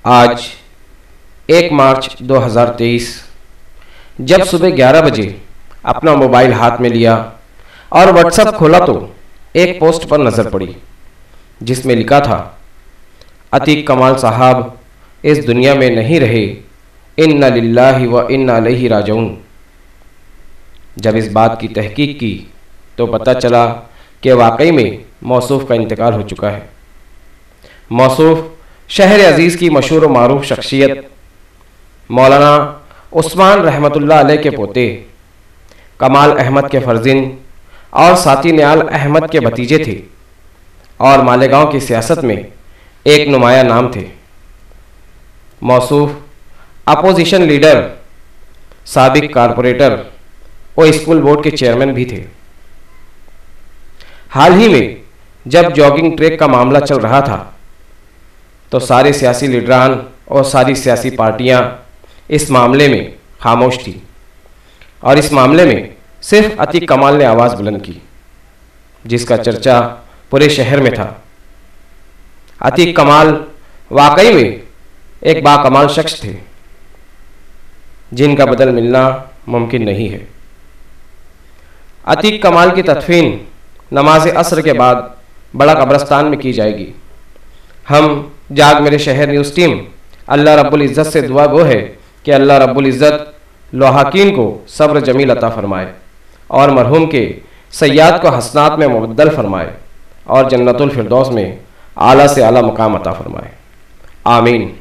आज 1 मार्च 2023 जब सुबह 11 बजे अपना मोबाइल हाथ में लिया और व्हाट्सएप खोला तो एक पोस्ट पर नज़र पड़ी जिसमें लिखा था, अतीक कमाल साहब इस दुनिया में नहीं रहे, इन्ना लिल्लाहि व इन्ना इलैहि राजिऊन। जब इस बात की तहकीक की तो पता चला कि वाकई में मौसूफ का इंतकाल हो चुका है। मौसूफ शहर अजीज़ की मशहूर व मारूफ शख्सियत मौलाना उस्मान रहमतुल्लाह अलैह के पोते कमाल अहमद के फर्जिन और साथी नियाल अहमद के भतीजे थे और मालेगांव की सियासत में एक नुमाया नाम थे। मौसूफ अपोजिशन लीडर, साबिक कारपोरेटर और स्कूल बोर्ड के चेयरमैन भी थे। हाल ही में जब जॉगिंग ट्रैक का मामला चल रहा था तो सारे सियासी लीडरान और सारी सियासी पार्टियां इस मामले में खामोश थी और इस मामले में सिर्फ अतीक कमाल ने आवाज़ बुलंद की, जिसका चर्चा पूरे शहर में था। अतीक कमाल वाकई में एक बाकमाल शख्स थे जिनका बदल मिलना मुमकिन नहीं है। अतीक कमाल की तदफीन नमाज असर के बाद बड़ा कब्रस्तान में की जाएगी। हम जाग मेरे शहर न्यूज़ टीम अल्लाह रब्बुल इज़्ज़त से दुआ गो है कि अल्लाह रब्बुल इज़्ज़त लौहाकीन को सब्र जमील अता फरमाए और मरहूम के सय्याद को हसनात में मुबद्दल फरमाए और जन्नतुल फिरदौस में आला से आला मकाम अता फरमाए। आमीन।